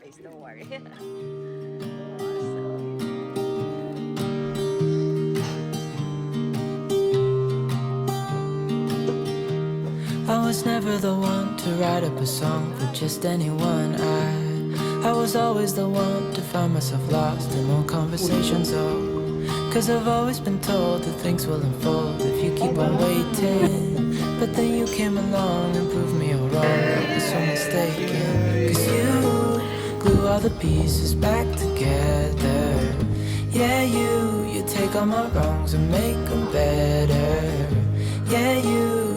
Please don't worry. I was never the one to write up a song for just anyone. I was always the one to find myself lost in all conversations. Cause I've always been told that things will unfold if you keep on waiting. But then you came along and proved me all wrong. I was so mistaken. Cause you glue all the pieces back together. Yeah, you take all my wrongs and make them better. Yeah,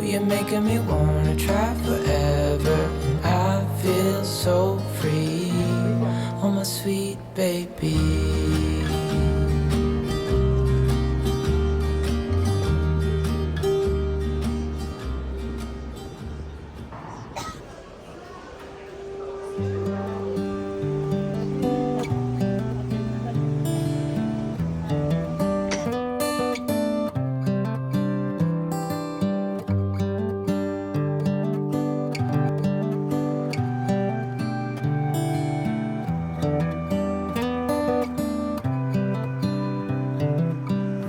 you're making me wanna try forever. And I feel so free, oh my sweet baby.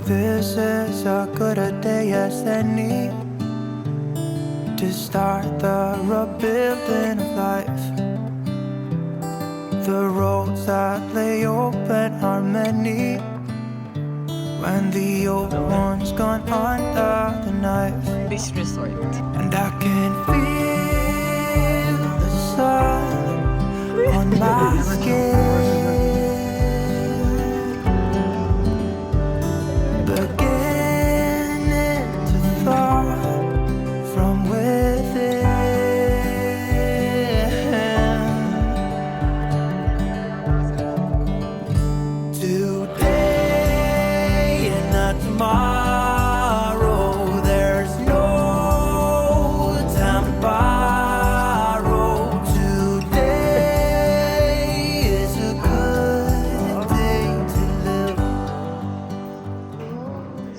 This is as good a day as any to start the rebuilding of life. The roads that lay open are many when the old one's gone under the knife. Beach resort. And I can feel the sun on my skin, beginning to thaw from within. Today and not tomorrow, there's no time to borrow. Today is a good day to live.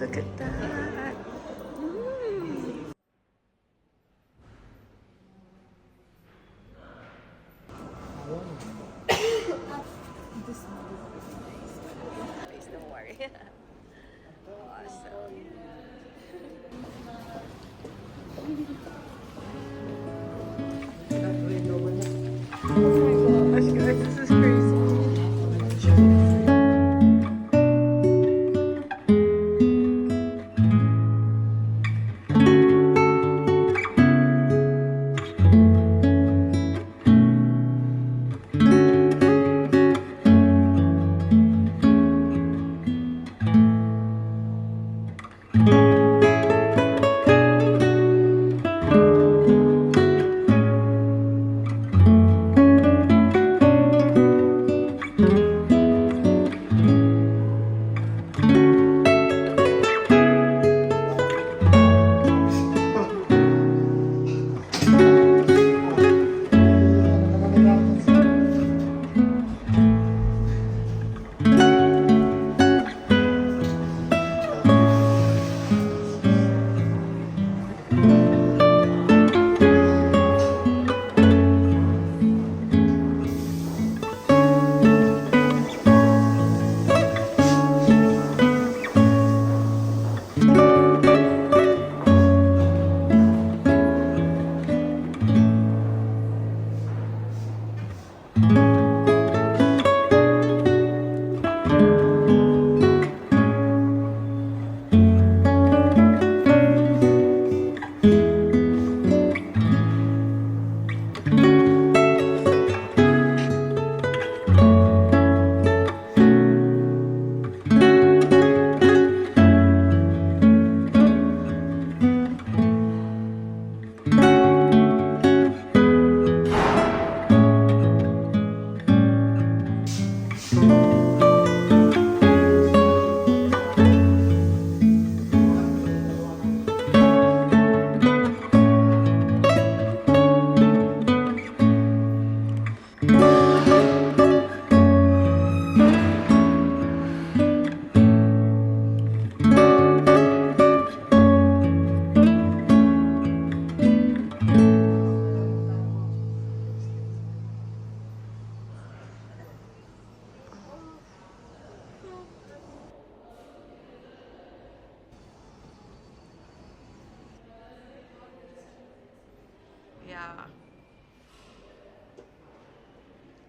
Look at that. Please don't worry. Awesome. Oh my gosh, guys, this is crazy.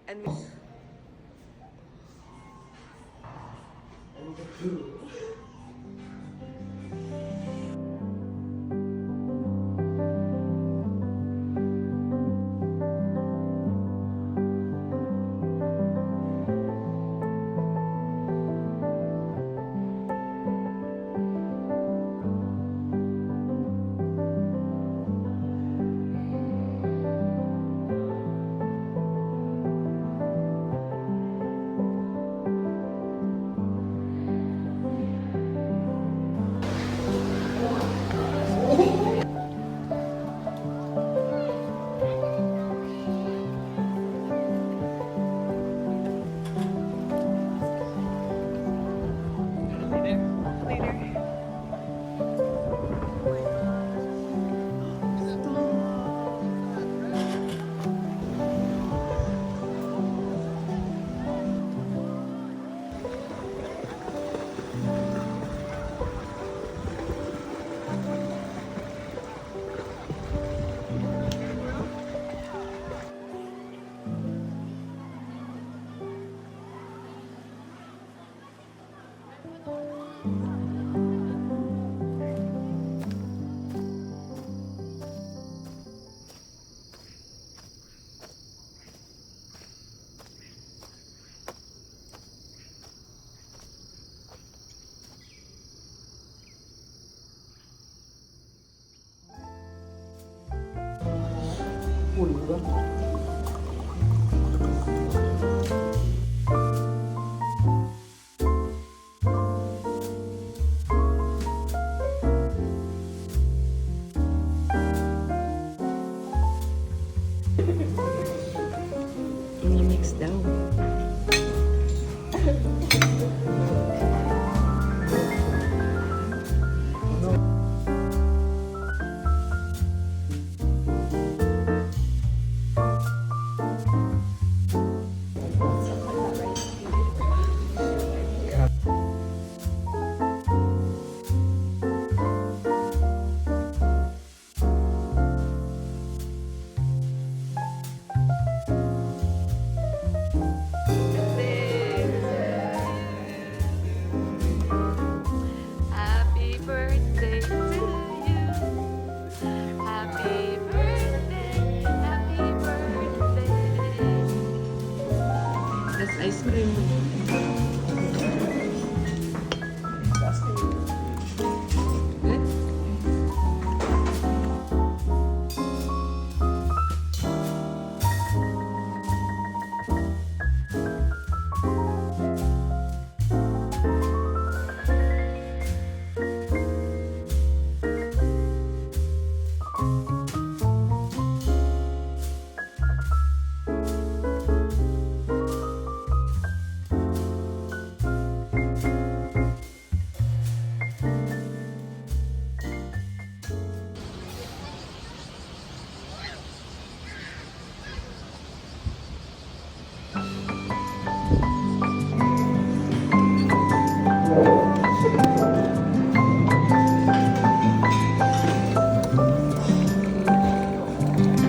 And mix daw. happy birthday to you. Happy birthday, happy birthday. That's ice cream.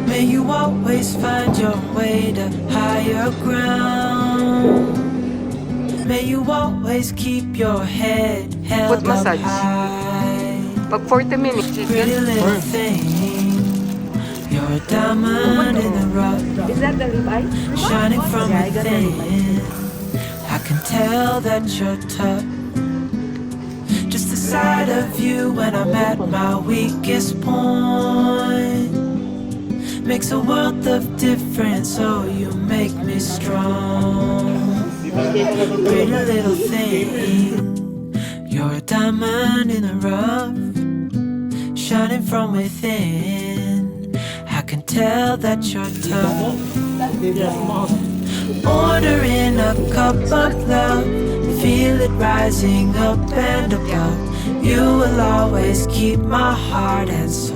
May you always find your way to higher ground. May you always keep your head held Foot massage. up high. Pag 40 minutes, Pretty little thing, you're a diamond in the rough, Is that the ribeye? shining from Yeah, I got the within. I can tell that you're tough. Just the sight of you when I'm at my weakest point makes a world of difference. Oh, you make me strong. Pretty little thing, you're a diamond in the rough, shining from within. I can tell that you're tough. Ordering a cup of love, feel it rising up and above. You will always keep my heart and soul.